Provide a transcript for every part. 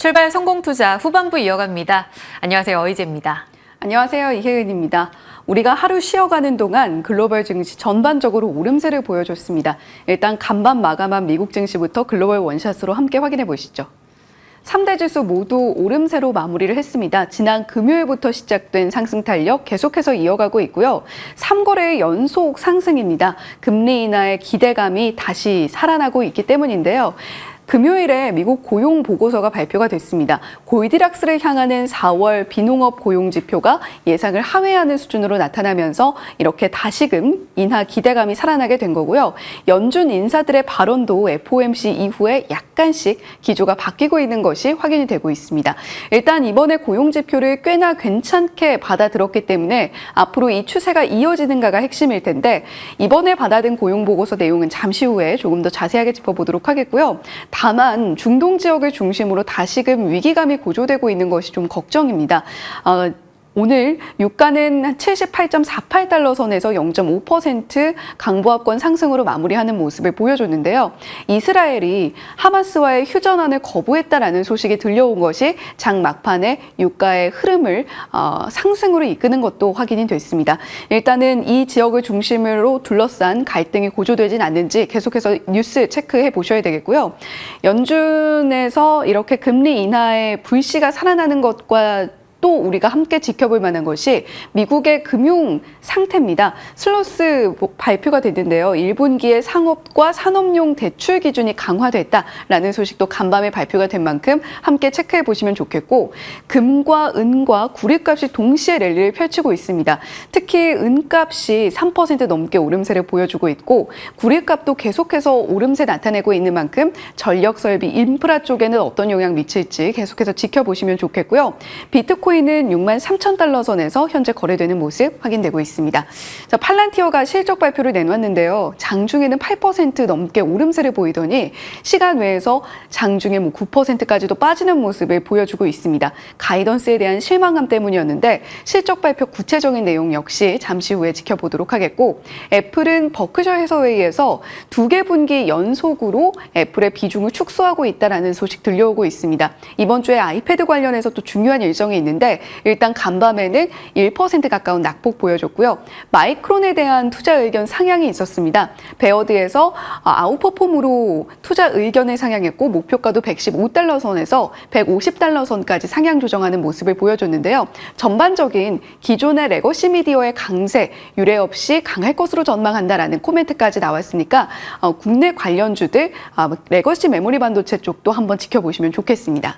출발 성공 투자 후반부 이어갑니다. 안녕하세요. 어이제입니다. 안녕하세요. 이혜은입니다. 우리가 하루 쉬어가는 동안 글로벌 증시 전반적으로 오름세를 보여줬습니다. 일단 간밤 마감한 미국 증시부터 글로벌 원샷으로 함께 확인해 보시죠. 3대 지수 모두 오름세로 마무리를 했습니다. 지난 금요일부터 시작된 상승 탄력 계속해서 이어가고 있고요. 3거래의 연속 상승입니다. 금리 인하의 기대감이 다시 살아나고 있기 때문인데요. 금요일에 미국 고용 보고서가 발표가 됐습니다. 골디락스를 향하는 4월 비농업 고용 지표가 예상을 하회하는 수준으로 나타나면서 이렇게 다시금 인하 기대감이 살아나게 된 거고요. 연준 인사들의 발언도 FOMC 이후에 약간씩 기조가 바뀌고 있는 것이 확인이 되고 있습니다. 일단 이번에 고용 지표를 꽤나 괜찮게 받아들었기 때문에 앞으로 이 추세가 이어지는가가 핵심일 텐데 이번에 받아든 고용 보고서 내용은 잠시 후에 조금 더 자세하게 짚어보도록 하겠고요. 다만 중동 지역을 중심으로 다시금 위기감이 고조되고 있는 것이 좀 걱정입니다. 오늘 유가는 78.48달러 선에서 0.5% 강보합권 상승으로 마무리하는 모습을 보여줬는데요. 이스라엘이 하마스와의 휴전안을 거부했다라는 소식이 들려온 것이 장 막판에 유가의 흐름을 상승으로 이끄는 것도 확인이 됐습니다. 일단은 이 지역을 중심으로 둘러싼 갈등이 고조되진 않는지 계속해서 뉴스 체크해 보셔야 되겠고요. 연준에서 이렇게 금리 인하의 불씨가 살아나는 것과 또 우리가 함께 지켜볼 만한 것이 미국의 금융 상태입니다. 슬로스 발표가 됐는데요. 1분기에 상업과 산업용 대출 기준이 강화됐다라는 소식도 간밤에 발표가 된 만큼 함께 체크해 보시면 좋겠고 금과 은과 구리값이 동시에 랠리를 펼치고 있습니다. 특히 은값이 3% 넘게 오름세를 보여주고 있고 구리값도 계속해서 오름세 나타내고 있는 만큼 전력 설비, 인프라 쪽에는 어떤 영향 미칠지 계속해서 지켜보시면 좋겠고요. 비트코인은 63,000달러 선에서 현재 거래되는 모습 확인되고 있습니다. 자, 팔란티어가 실적 발표를 내놨는데요. 장중에는 8% 넘게 오름세를 보이더니 시간 외에서 장중에 9%까지도 빠지는 모습을 보여주고 있습니다. 가이던스에 대한 실망감 때문이었는데 실적 발표 구체적인 내용 역시 잠시 후에 지켜보도록 하겠고 애플은 버크셔 해서웨이에서 2개 분기 연속으로 애플의 비중을 축소하고 있다는 소식 들려오고 있습니다. 이번 주에 아이패드 관련해서 또 중요한 일정이 있는데 일단 간밤에는 1% 가까운 낙폭 보여줬고요. 마이크론에 대한 투자 의견 상향이 있었습니다. 베어드에서 아웃퍼폼으로 투자 의견을 상향했고 목표가도 115달러 선에서 150달러 선까지 상향 조정하는 모습을 보여줬는데요. 전반적인 기존의 레거시 미디어의 강세, 유례 없이 강할 것으로 전망한다라는 코멘트까지 나왔으니까 국내 관련주들 레거시 메모리 반도체 쪽도 한번 지켜보시면 좋겠습니다.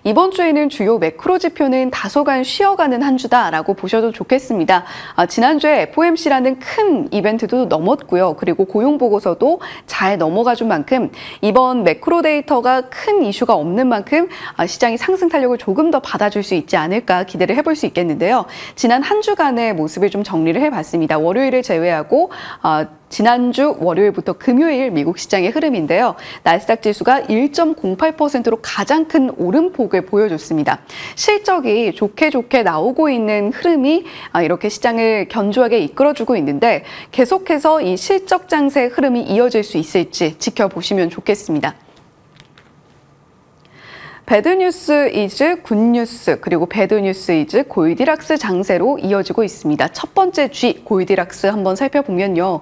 이번 주에는 주요 매크로 지표는 다소간 쉬어가는 한 주다라고 보셔도 좋겠습니다. 지난주에 FOMC라는 큰 이벤트도 넘었고요. 그리고 고용 보고서도 잘 넘어가준 만큼 이번 매크로 데이터가 큰 이슈가 없는 만큼 시장이 상승 탄력을 조금 더 받아줄 수 있지 않을까 기대를 해볼 수 있겠는데요. 지난 한 주간의 모습을 좀 정리를 해봤습니다. 월요일을 제외하고 지난주 월요일부터 금요일 미국 시장의 흐름인데요. 나스닥 지수가 1.08%로 가장 큰 오름폭을 보여줬습니다. 실적이 좋게 나오고 있는 흐름이 이렇게 시장을 견조하게 이끌어주고 있는데 계속해서 이 실적 장세의 흐름이 이어질 수 있을지 지켜보시면 좋겠습니다. 배드뉴스 이즈 굿뉴스 그리고 배드뉴스 이즈 골디락스 장세로 이어지고 있습니다. 첫 번째 G 골디락스 한번 살펴보면요.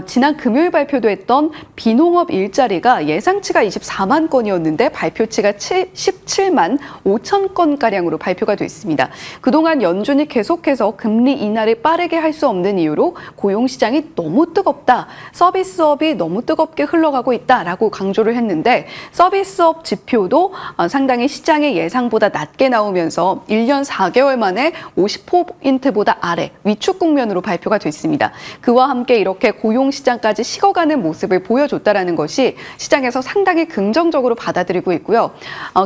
지난 금요일 발표도 했던 비농업 일자리가 예상치가 24만 건이었는데 발표치가 17만 5천 건가량으로 발표가 됐습니다. 그동안 연준이 계속해서 금리 인하를 빠르게 할 수 없는 이유로 고용시장이 너무 뜨겁다. 서비스업이 너무 뜨겁게 흘러가고 있다라고 강조를 했는데 서비스업 지표도 상당히 시장의 예상보다 낮게 나오면서 1년 4개월 만에 50포인트보다 아래 위축 국면으로 발표가 됐습니다. 그와 함께 이렇게 고용시장까지 식어가는 모습을 보여줬다는 것이 시장에서 상당히 긍정적으로 받아들이고 있고요.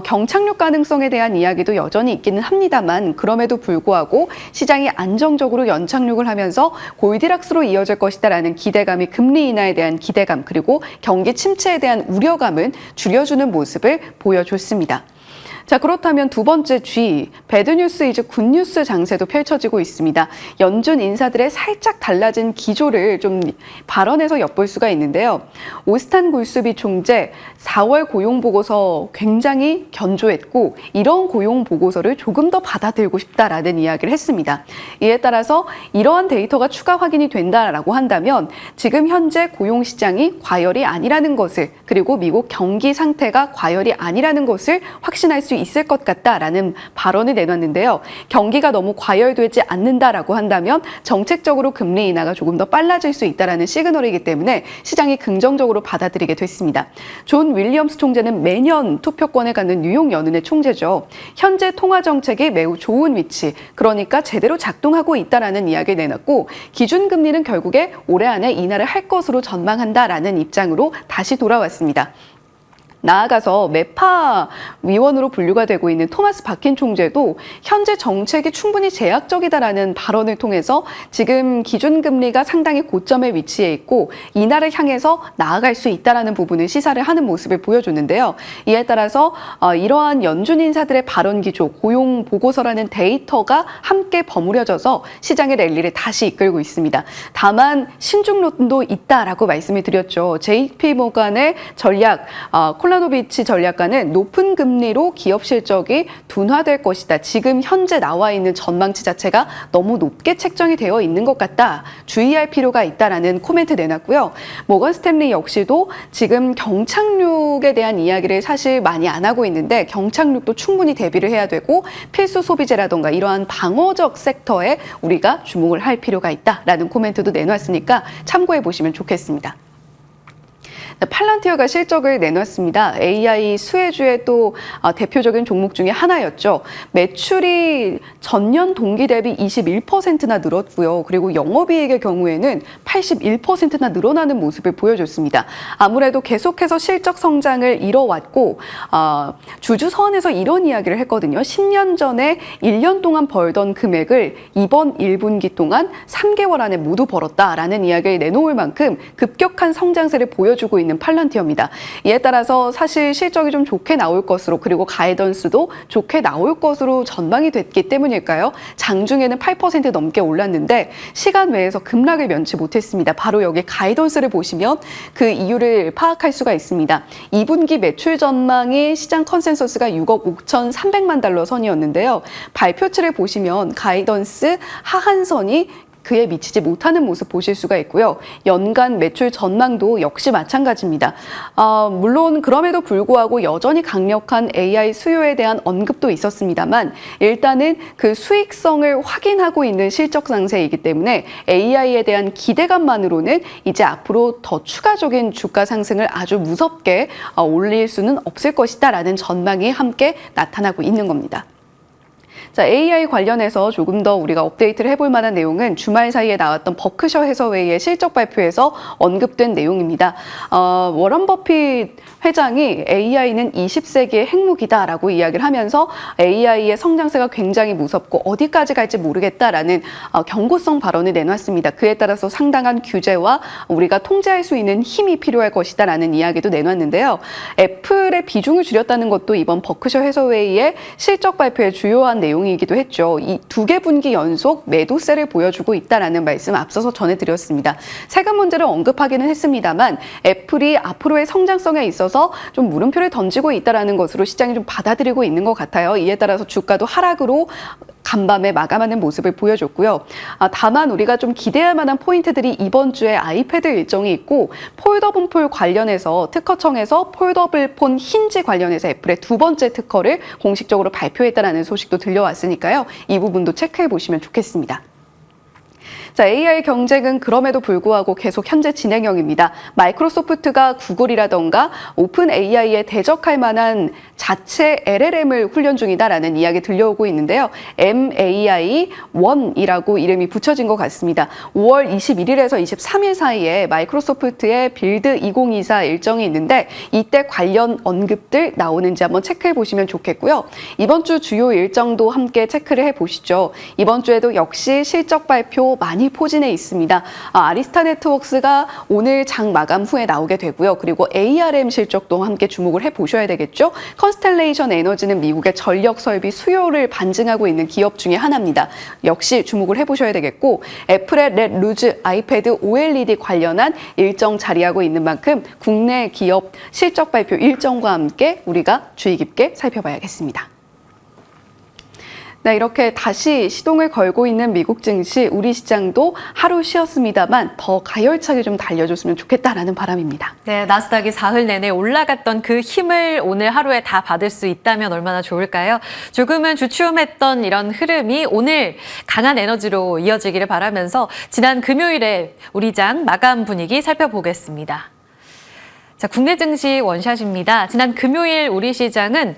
경착륙 가능성에 대한 이야기도 여전히 있기는 합니다만 그럼에도 불구하고 시장이 안정적으로 연착륙을 하면서 골디락스로 이어질 것이다라는 기대감이 금리 인하에 대한 기대감 그리고 경기 침체에 대한 우려감은 줄여주는 모습을 보여줬습니다. 자, 그렇다면 두 번째 G, 배드뉴스 이즈 굿뉴스 장세도 펼쳐지고 있습니다. 연준 인사들의 살짝 달라진 기조를 좀 발언에서 엿볼 수가 있는데요. 오스탄 굴수비 총재 4월 고용보고서 굉장히 견조했고 이런 고용보고서를 조금 더 받아들이고 싶다라는 이야기를 했습니다. 이에 따라서 이러한 데이터가 추가 확인이 된다라고 한다면 지금 현재 고용시장이 과열이 아니라는 것을 그리고 미국 경기 상태가 과열이 아니라는 것을 확신할 수 있을 것 같다라는 발언을 내놨는데요. 경기가 너무 과열되지 않는다라고 한다면 정책적으로 금리 인하가 조금 더 빨라질 수 있다라는 시그널이기 때문에 시장이 긍정적으로 받아들이게 됐습니다. 존 윌리엄스 총재는 매년 투표권을 갖는 뉴욕 연은의 총재죠. 현재 통화 정책이 매우 좋은 위치, 그러니까 제대로 작동하고 있다라는 이야기를 내놨고 기준금리는 결국에 올해 안에 인하를 할 것으로 전망한다라는 입장으로 다시 돌아왔습니다. 나아가서 매파 위원으로 분류가 되고 있는 토마스 바킨 총재도 현재 정책이 충분히 제약적이다라는 발언을 통해서 지금 기준금리가 상당히 고점에 위치해 있고 인하를 향해서 나아갈 수 있다라는 부분을 시사를 하는 모습을 보여줬는데요. 이에 따라서 이러한 연준 인사들의 발언 기조, 고용 보고서라는 데이터가 함께 버무려져서 시장의 랠리를 다시 이끌고 있습니다. 다만 신중론도 있다라고 말씀을 드렸죠. JP 모간의 전략 콜라노비치 전략가는 높은 금리로 기업 실적이 둔화될 것이다. 지금 현재 나와 있는 전망치 자체가 너무 높게 책정이 되어 있는 것 같다. 주의할 필요가 있다라는 코멘트 내놨고요. 모건 스탠리 역시도 지금 경착륙에 대한 이야기를 사실 많이 안 하고 있는데 경착륙도 충분히 대비를 해야 되고 필수 소비재라던가 이러한 방어적 섹터에 우리가 주목을 할 필요가 있다라는 코멘트도 내놨으니까 참고해 보시면 좋겠습니다. 팔란티어가 실적을 내놨습니다. AI 수혜주의 또 대표적인 종목 중에 하나였죠. 매출이 전년 동기 대비 21%나 늘었고요. 그리고 영업이익의 경우에는 81%나 늘어나는 모습을 보여줬습니다. 아무래도 계속해서 실적 성장을 이뤄왔고 주주서원에서 이런 이야기를 했거든요. 10년 전에 1년 동안 벌던 금액을 이번 1분기 동안 3개월 안에 모두 벌었다라는 이야기를 내놓을 만큼 급격한 성장세를 보여주고 있는 팔란티어입니다. 이에 따라서 사실 실적이 좀 좋게 나올 것으로 그리고 가이던스도 좋게 나올 것으로 전망이 됐기 때문일까요? 장중에는 8% 넘게 올랐는데 시간 외에서 급락을 면치 못했습니다. 바로 여기 가이던스를 보시면 그 이유를 파악할 수가 있습니다. 2분기 매출 전망이 시장 컨센서스가 6억 5,300만 달러 선이었는데요. 발표치를 보시면 가이던스 하한선이 그에 미치지 못하는 모습 보실 수가 있고요. 연간 매출 전망도 역시 마찬가지입니다. 물론 그럼에도 불구하고 여전히 강력한 AI 수요에 대한 언급도 있었습니다만 일단은 그 수익성을 확인하고 있는 실적 상세이기 때문에 AI에 대한 기대감만으로는 이제 앞으로 더 추가적인 주가 상승을 아주 무섭게 올릴 수는 없을 것이다라는 전망이 함께 나타나고 있는 겁니다. 자, AI 관련해서 조금 더 우리가 업데이트를 해볼 만한 내용은 주말 사이에 나왔던 버크셔 해서웨이의 실적 발표에서 언급된 내용입니다. 워런 버핏 회장이 AI는 20세기의 핵무기다라고 이야기를 하면서 AI의 성장세가 굉장히 무섭고 어디까지 갈지 모르겠다라는 경고성 발언을 내놨습니다. 그에 따라서 상당한 규제와 우리가 통제할 수 있는 힘이 필요할 것이다라는 이야기도 내놨는데요. 애플의 비중을 줄였다는 것도 이번 버크셔 해서웨이의 실적 발표의 주요한 내용이기도 했죠. 이 두 개 분기 연속 매도세를 보여주고 있다라는 말씀 앞서서 전해드렸습니다. 세금 문제를 언급하기는 했습니다만 애플이 앞으로의 성장성에 있어서 좀 물음표를 던지고 있다라는 것으로 시장이 좀 받아들이고 있는 것 같아요. 이에 따라서 주가도 하락으로 간밤에 마감하는 모습을 보여줬고요. 다만 우리가 좀 기대할 만한 포인트들이 이번 주에 아이패드 일정이 있고 폴더블 폰 관련해서 특허청에서 폴더블 폰 힌지 관련해서 애플의 두 번째 특허를 공식적으로 발표했다는 소식도 들려왔으니까요. 이 부분도 체크해 보시면 좋겠습니다. 자, AI 경쟁은 그럼에도 불구하고 계속 현재 진행형입니다. 마이크로소프트가 구글이라던가 오픈 AI에 대적할 만한 자체 LLM을 훈련 중이다라는 이야기 들려오고 있는데요. MAI-1이라고 이름이 붙여진 것 같습니다. 5월 21일에서 23일 사이에 마이크로소프트의 빌드 2024 일정이 있는데 이때 관련 언급들 나오는지 한번 체크해 보시면 좋겠고요. 이번 주 주요 일정도 함께 체크를 해 보시죠. 이번 주에도 역시 실적 발표 많이 많이 포진해 있습니다. 아리스타 네트워크스가 오늘 장 마감 후에 나오게 되고요. 그리고 ARM 실적도 함께 주목을 해보셔야 되겠죠. 컨스텔레이션 에너지는 미국의 전력 설비 수요를 반증하고 있는 기업 중에 하나입니다. 역시 주목을 해보셔야 되겠고, 애플의 렛 루즈 아이패드 OLED 관련한 일정 자리하고 있는 만큼 국내 기업 실적 발표 일정과 함께 우리가 주의 깊게 살펴봐야겠습니다. 네, 이렇게 다시 시동을 걸고 있는 미국 증시, 우리 시장도 하루 쉬었습니다만 더 가열차게 좀 달려줬으면 좋겠다라는 바람입니다. 네, 나스닥이 사흘 내내 올라갔던 그 힘을 오늘 하루에 다 받을 수 있다면 얼마나 좋을까요? 조금은 주춤했던 이런 흐름이 오늘 강한 에너지로 이어지기를 바라면서 지난 금요일에 우리 장 마감 분위기 살펴보겠습니다. 자, 국내 증시 원샷입니다. 지난 금요일 우리 시장은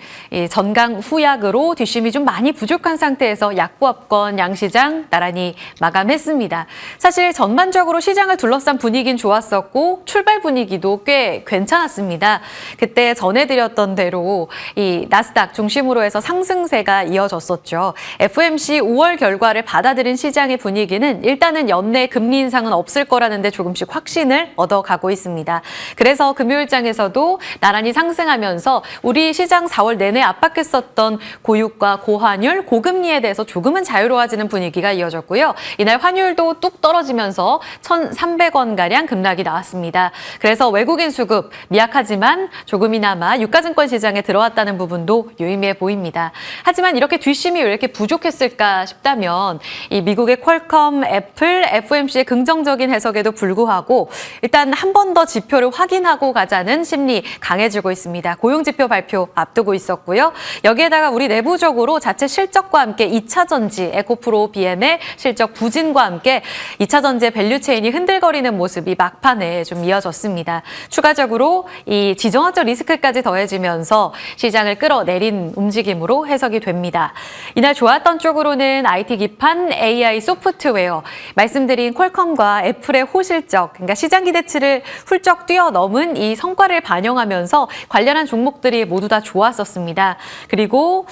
전강 후약으로 뒷심이 좀 많이 부족한 상태에서 약보합권 양시장 나란히 마감했습니다. 사실 전반적으로 시장을 둘러싼 분위기는 좋았었고 출발 분위기도 꽤 괜찮았습니다. 그때 전해드렸던 대로 이 나스닥 중심으로 해서 상승세가 이어졌었죠. FOMC 5월 결과를 받아들인 시장의 분위기는 일단은 연내 금리 인상은 없을 거라는데 조금씩 확신을 얻어가고 있습니다. 그래서 금요일장에서도 나란히 상승하면서 우리 시장 4월 내내 압박했었던 고유가, 고환율, 고금리에 대해서 조금은 자유로워지는 분위기가 이어졌고요. 이날 환율도 뚝 떨어지면서 1,300원가량 급락이 나왔습니다. 그래서 외국인 수급 미약하지만 조금이나마 유가증권 시장에 들어왔다는 부분도 유의미해 보입니다. 하지만 이렇게 뒷심이 왜 이렇게 부족했을까 싶다면 이 미국의 퀄컴, 애플, FOMC의 긍정적인 해석에도 불구하고 일단 한 번 더 지표를 확인하고 가자는 심리 강해지고 있습니다. 고용지표 발표 앞두고 있었고요. 여기에다가 우리 내부적으로 자체 실적과 함께 2차 전지, 에코프로, BM의 실적 부진과 함께 2차 전지의 밸류체인이 흔들거리는 모습이 막판에 좀 이어졌습니다. 추가적으로 이 지정학적 리스크까지 더해지면서 시장을 끌어내린 움직임으로 해석이 됩니다. 이날 좋았던 쪽으로는 IT 기판, AI 소프트웨어, 말씀드린 퀄컴과 애플의 호실적, 그러니까 시장 기대치를 훌쩍 뛰어넘은 이 성과를 반영하면서 관련한 종목들이 모두 다 좋았었습니다. 그리고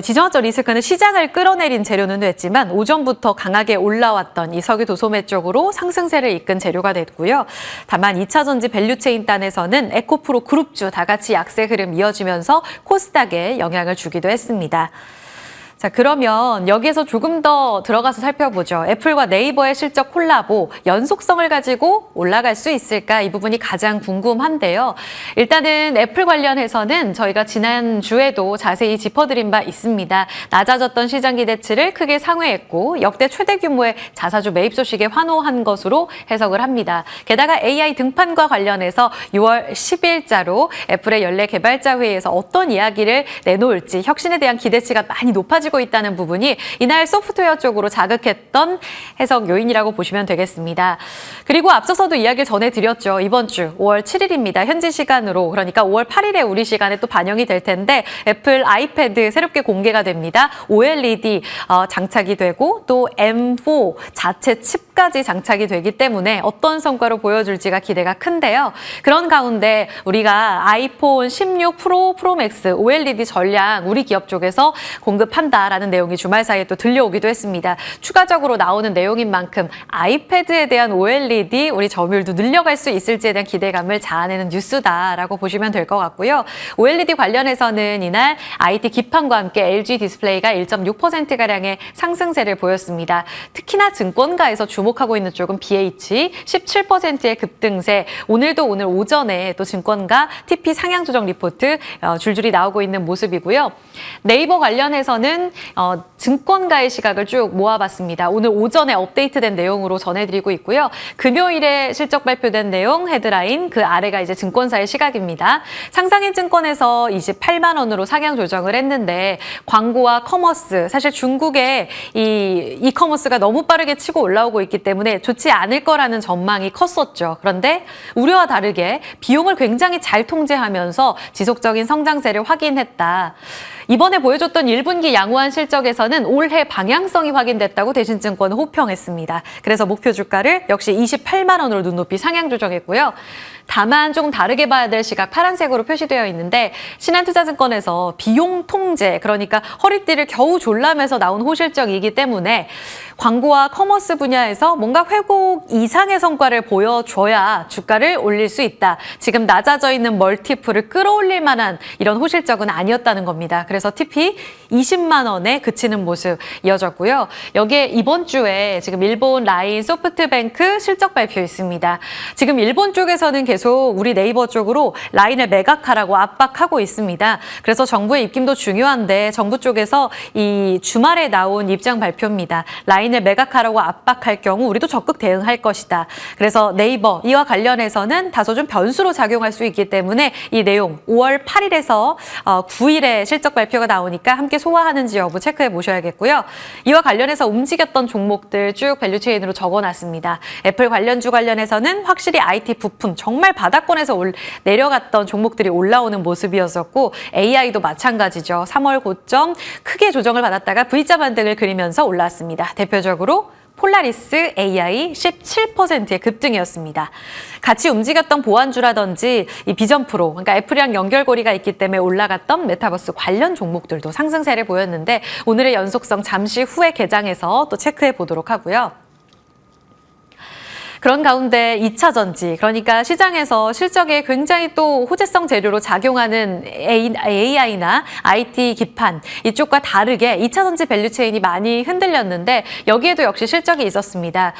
지정학적 리스크는 시장을 끌어내린 재료는 됐지만 오전부터 강하게 올라왔던 이 석유 도소매 쪽으로 상승세를 이끈 재료가 됐고요. 다만 2차 전지 밸류체인 단에서는 에코프로 그룹주 다 같이 약세 흐름 이어지면서 코스닥에 영향을 주기도 했습니다. 자, 그러면 여기에서 조금 더 들어가서 살펴보죠. 애플과 네이버의 실적 콜라보, 연속성을 가지고 올라갈 수 있을까? 이 부분이 가장 궁금한데요. 일단은 애플 관련해서는 저희가 지난주에도 자세히 짚어드린 바 있습니다. 낮아졌던 시장 기대치를 크게 상회했고 역대 최대 규모의 자사주 매입 소식에 환호한 것으로 해석을 합니다. 게다가 AI 등판과 관련해서 6월 10일자로 애플의 연례 개발자 회의에서 어떤 이야기를 내놓을지 혁신에 대한 기대치가 많이 높아지고 있다는 부분이 이날 소프트웨어 쪽으로 자극했던 해석 요인이라고 보시면 되겠습니다. 그리고 앞서서도 이야기를 전해드렸죠. 이번 주 5월 7일입니다. 현지 시간으로, 그러니까 5월 8일에 우리 시간에 또 반영이 될 텐데 애플 아이패드 새롭게 공개가 됩니다. OLED 장착이 되고 또 M4 자체 칩까지 장착이 되기 때문에 어떤 성과로 보여줄지가 기대가 큰데요. 그런 가운데 우리가 아이폰 16 프로, 프로맥스 OLED 전량 우리 기업 쪽에서 공급한다 라는 내용이 주말 사이에 또 들려오기도 했습니다. 추가적으로 나오는 내용인 만큼 아이패드에 대한 OLED 우리 점유율도 늘려갈 수 있을지에 대한 기대감을 자아내는 뉴스다라고 보시면 될 것 같고요. OLED 관련해서는 이날 IT 기판과 함께 LG 디스플레이가 1.6%가량의 상승세를 보였습니다. 특히나 증권가에서 주목하고 있는 쪽은 BH 17%의 급등세. 오늘 오전에 또 증권가 TP 상향 조정 리포트 줄줄이 나오고 있는 모습이고요. 네이버 관련해서는 증권가의 시각을 쭉 모아봤습니다. 오늘 오전에 업데이트된 내용으로 전해드리고 있고요. 금요일에 실적 발표된 내용 헤드라인, 그 아래가 이제 증권사의 시각입니다. 상상인 증권에서 28만 원으로 상향 조정을 했는데 광고와 커머스, 사실 중국의 이 이커머스가 너무 빠르게 치고 올라오고 있기 때문에 좋지 않을 거라는 전망이 컸었죠. 그런데 우려와 다르게 비용을 굉장히 잘 통제하면서 지속적인 성장세를 확인했다. 이번에 보여줬던 1분기 양호한 실적에서는 올해 방향성이 확인됐다고 대신증권은 호평했습니다. 그래서 목표 주가를 역시 28만 원으로 눈높이 상향 조정했고요. 다만 조금 다르게 봐야 될 시각 파란색으로 표시되어 있는데 신한투자증권에서 비용 통제, 그러니까 허리띠를 겨우 졸라매서 나온 호실적이기 때문에 광고와 커머스 분야에서 뭔가 회복 이상의 성과를 보여줘야 주가를 올릴 수 있다. 지금 낮아져 있는 멀티플을 끌어올릴 만한 이런 호실적은 아니었다는 겁니다. 그래서 TP 20만 원에 그치는 모습 이어졌고요. 여기에 이번 주에 지금 일본 라인 소프트뱅크 실적 발표 있습니다. 지금 일본 쪽에서는 계속 우리 네이버 쪽으로 라인을 매각하라고 압박하고 있습니다. 그래서 정부의 입김도 중요한데 정부 쪽에서 이 주말에 나온 입장 발표입니다. 라인을 매각하라고 압박할 경우 우리도 적극 대응할 것이다. 그래서 네이버 이와 관련해서는 다소 좀 변수로 작용할 수 있기 때문에 이 내용 5월 8일에서 9일에 실적 발표가 나오니까 함께 소화하는지 여부 체크해 보셔야겠고요. 이와 관련해서 움직였던 종목들 쭉 밸류체인으로 적어놨습니다. 애플 관련주 관련해서는 확실히 IT 부품 정말 바닥권에서 내려갔던 종목들이 올라오는 모습이었었고 AI도 마찬가지죠. 3월 고점 크게 조정을 받았다가 V자 반등을 그리면서 올랐습니다. 대표적으로 폴라리스 AI 17%의 급등이었습니다. 같이 움직였던 보안주라든지 이 비전프로, 그러니까 애플이랑 연결고리가 있기 때문에 올라갔던 메타버스 관련 종목들도 상승세를 보였는데 오늘의 연속성 잠시 후에 개장해서 또 체크해 보도록 하고요. 그런 가운데 2차 전지, 그러니까 시장에서 실적에 굉장히 또 호재성 재료로 작용하는 AI나 IT 기판 이쪽과 다르게 2차 전지 밸류체인이 많이 흔들렸는데 여기에도 역시 실적이 있었습니다.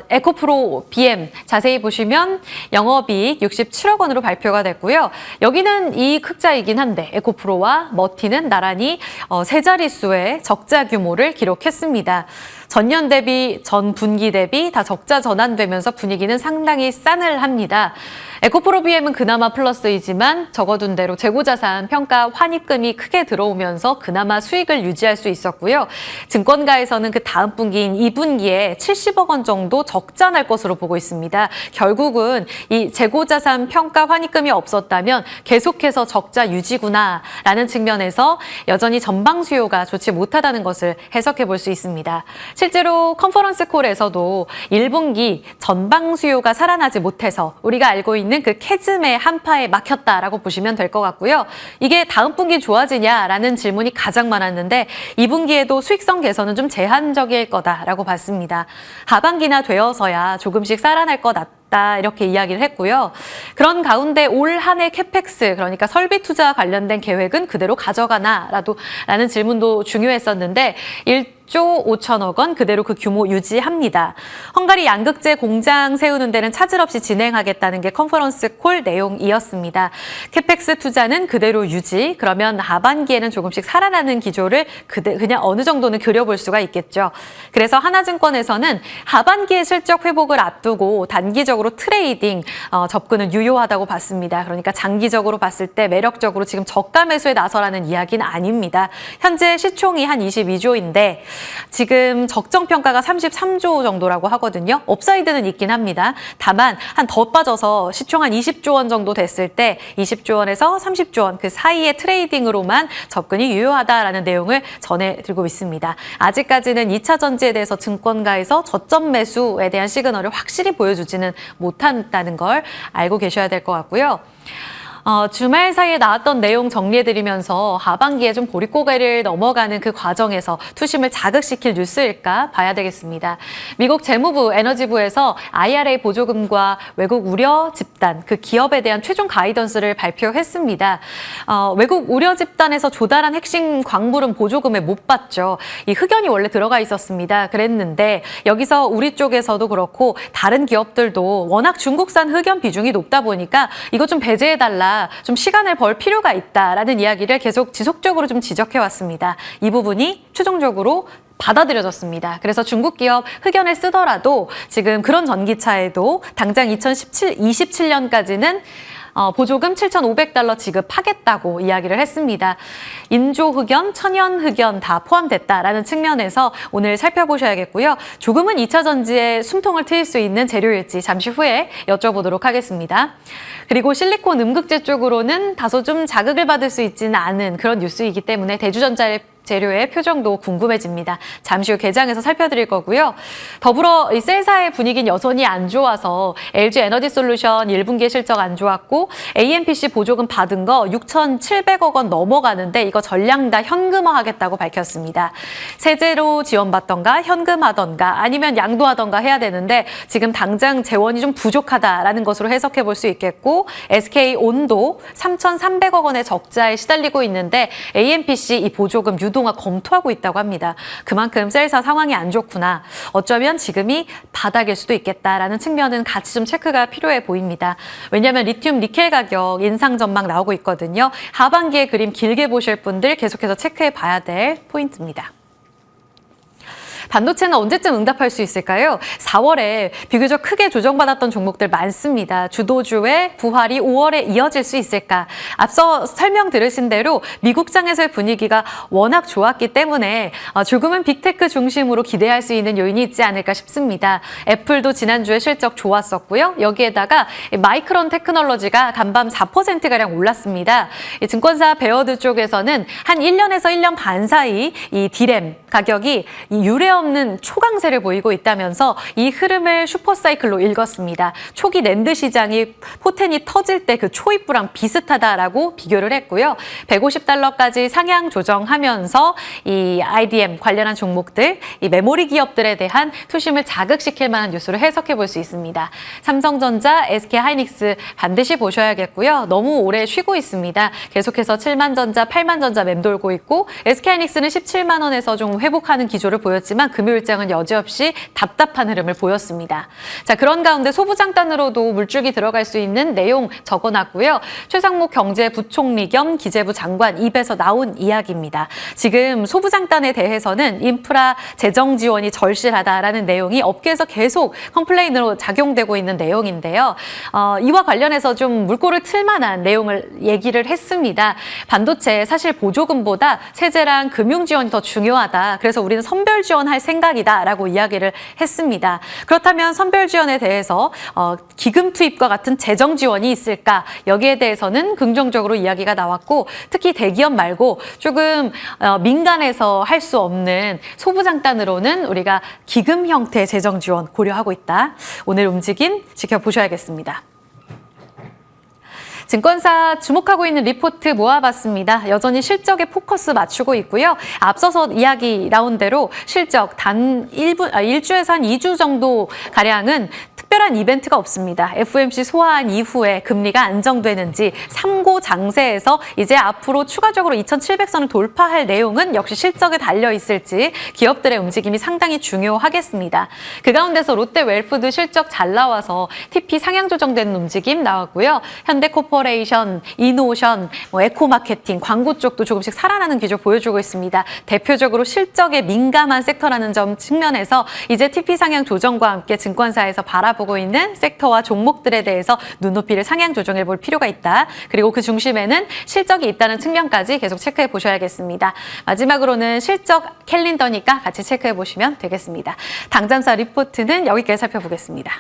에코프로 BM 자세히 보시면 영업이익 67억 원으로 발표가 됐고요. 여기는 이익 흑자이긴 한데 에코프로와 머티는 나란히 세 자릿수의 적자 규모를 기록했습니다. 전년 대비, 전 분기 대비 다 적자 전환되면서 분위기는 상당히 싸늘합니다. 에코프로 BM은 그나마 플러스이지만 적어둔 대로 재고자산 평가 환입금이 크게 들어오면서 그나마 수익을 유지할 수 있었고요. 증권가에서는 그 다음 분기인 2분기에 70억 원 정도 적자 날 것으로 보고 있습니다. 결국은 이 재고자산 평가 환입금이 없었다면 계속해서 적자 유지구나라는 측면에서 여전히 전방 수요가 좋지 못하다는 것을 해석해 볼 수 있습니다. 실제로 컨퍼런스 콜에서도 1분기 전방 수요가 살아나지 못해서 우리가 알고 있는 그 캐즘의 한파에 막혔다라고 보시면 될 것 같고요. 이게 다음 분기 좋아지냐라는 질문이 가장 많았는데 2분기에도 수익성 개선은 좀 제한적일 거다라고 봤습니다. 하반기나 되어서야 조금씩 살아날 것 같다. 이렇게 이야기를 했고요. 그런 가운데 올 한 해 캐펙스, 그러니까 설비 투자 관련된 계획은 그대로 가져가나라는 질문도 중요했었는데 1조 5천억 원 그대로 그 규모 유지합니다. 헝가리 양극재 공장 세우는 데는 차질 없이 진행하겠다는 게 컨퍼런스 콜 내용이었습니다. 캐펙스 투자는 그대로 유지, 그러면 하반기에는 조금씩 살아나는 기조를 그냥 어느 정도는 그려볼 수가 있겠죠. 그래서 하나증권에서는 하반기의 실적 회복을 앞두고 단기적으로 트레이딩 접근은 유효하다고 봤습니다. 그러니까 장기적으로 봤을 때 매력적으로 지금 저가 매수에 나서라는 이야기는 아닙니다. 현재 시총이 한 22조인데 지금 적정 평가가 33조 정도라고 하거든요. 업사이드는 있긴 합니다. 다만 한 더 빠져서 시총 한 20조 원 정도 됐을 때 20조 원에서 30조 원 그 사이의 트레이딩으로만 접근이 유효하다라는 내용을 전해드리고 있습니다. 아직까지는 2차 전지에 대해서 증권가에서 저점 매수에 대한 시그널을 확실히 보여주지는 못한다는 걸 알고 계셔야 될 것 같고요. 주말 사이에 나왔던 내용 정리해드리면서 하반기에 좀 보릿고개를 넘어가는 그 과정에서 투심을 자극시킬 뉴스일까 봐야 되겠습니다. 미국 재무부 에너지부에서 IRA 보조금과 외국 우려 집단, 그 기업에 대한 최종 가이던스를 발표했습니다. 외국 우려 집단에서 조달한 핵심 광물은 보조금에 못 받죠. 이 흑연이 원래 들어가 있었습니다. 그랬는데 여기서 우리 쪽에서도 그렇고 다른 기업들도 워낙 중국산 흑연 비중이 높다 보니까 이거 좀 배제해달라, 좀 시간을 벌 필요가 있다라는 이야기를 계속 지속적으로 좀 지적해왔습니다. 이 부분이 최종적으로 받아들여졌습니다. 그래서 중국 기업 흑연을 쓰더라도 지금 그런 전기차에도 당장 2027년까지는 보조금 7,500달러 지급하겠다고 이야기를 했습니다. 인조 흑연, 천연 흑연 다 포함됐다라는 측면에서 오늘 살펴보셔야겠고요. 조금은 2차 전지에 숨통을 트일 수 있는 재료일지 잠시 후에 여쭤보도록 하겠습니다. 그리고 실리콘 음극재 쪽으로는 다소 좀 자극을 받을 수 있지는 않은 그런 뉴스이기 때문에 대주전자의 재료의 표정도 궁금해집니다. 잠시 후 개장해서 살펴드릴 거고요. 더불어 이 셀사의 분위기는 여전히 안 좋아서 LG 에너지솔루션 1분기 실적 안 좋았고 AMPC 보조금 받은 거 6,700억 원 넘어가는데 이거 전량 다 현금화하겠다고 밝혔습니다. 세제로 지원받던가 현금하던가 아니면 양도하던가 해야 되는데 지금 당장 재원이 좀 부족하다라는 것으로 해석해 볼 수 있겠고 SK온도 3,300억 원의 적자에 시달리고 있는데 AMPC 이 보조금 유동화 검토하고 있다고 합니다. 그만큼 셀사 상황이 안 좋구나. 어쩌면 지금이 바닥일 수도 있겠다라는 측면은 같이 좀 체크가 필요해 보입니다. 왜냐하면 리튬 니켈 가격 인상 전망 나오고 있거든요. 하반기의 그림 길게 보실 분들 계속해서 체크해 봐야 될 포인트입니다. 반도체는 언제쯤 응답할 수 있을까요? 4월에 비교적 크게 조정받았던 종목들 많습니다. 주도주의 부활이 5월에 이어질 수 있을까? 앞서 설명 들으신 대로 미국장에서의 분위기가 워낙 좋았기 때문에 조금은 빅테크 중심으로 기대할 수 있는 요인이 있지 않을까 싶습니다. 애플도 지난주에 실적 좋았었고요. 여기에다가 마이크론 테크놀로지가 간밤 4%가량 올랐습니다. 증권사 베어드 쪽에서는 한 1년에서 1년 반 사이 이 디램 가격이 유례 없는 초강세를 보이고 있다면서 이 흐름을 슈퍼사이클로 읽었습니다. 초기 낸드 시장이 포텐이 터질 때 그 초입부랑 비슷하다라고 비교를 했고요. 150달러까지 상향 조정하면서 이 IDM 관련한 종목들, 이 메모리 기업들에 대한 투심을 자극시킬 만한 뉴스로 해석해 볼 수 있습니다. 삼성전자, SK하이닉스 반드시 보셔야겠고요. 너무 오래 쉬고 있습니다. 계속해서 7만전자, 8만전자 맴돌고 있고 SK하이닉스는 17만 원에서 좀 회복하는 기조를 보였지만 금요일장은 여지없이 답답한 흐름을 보였습니다. 자, 그런 가운데 소부장단으로도 물줄기 들어갈 수 있는 내용 적어놨고요. 최상목 경제부총리 겸 기재부 장관 입에서 나온 이야기입니다. 지금 소부장단에 대해서는 인프라 재정 지원이 절실하다라는 내용이 업계에서 계속 컴플레인으로 작용되고 있는 내용인데요. 이와 관련해서 좀 물꼬를 틀 만한 내용을 얘기를 했습니다. 반도체 사실 보조금보다 세제랑 금융 지원이 더 중요하다. 그래서 우리는 선별 지원할 생각이다라고 이야기를 했습니다. 그렇다면 선별 지원에 대해서 기금 투입과 같은 재정 지원이 있을까? 여기에 대해서는 긍정적으로 이야기가 나왔고 특히 대기업 말고 조금 민간에서 할 수 없는 소부장단으로는 우리가 기금 형태의 재정 지원 고려하고 있다. 오늘 움직임 지켜보셔야겠습니다. 증권사 주목하고 있는 리포트 모아봤습니다. 여전히 실적에 포커스 맞추고 있고요. 앞서서 이야기 나온 대로 실적 단 1주에서 한 2주 정도 가량은 특별한 이벤트가 없습니다. FOMC 소화한 이후에 금리가 안정되는지 3고 장세에서 이제 앞으로 추가적으로 2,700선을 돌파할 내용은 역시 실적에 달려 있을지 기업들의 움직임이 상당히 중요하겠습니다. 그 가운데서 롯데웰프도 실적 잘 나와서 TP 상향 조정되는 움직임 나왔고요. 현대코퍼레이션, 이노션, 에코마케팅, 광고 쪽도 조금씩 살아나는 기조 보여주고 있습니다. 대표적으로 실적에 민감한 섹터라는 점 측면에서 이제 TP 상향 조정과 함께 증권사에서 바라보고 있는 섹터와 종목들에 대해서 눈높이를 상향 조정해 볼 필요가 있다. 그리고 그 중심에는 실적이 있다는 측면까지 계속 체크해 보셔야겠습니다. 마지막으로는 실적 캘린더니까 같이 체크해 보시면 되겠습니다. 당잠사 리포트는 여기까지 살펴보겠습니다.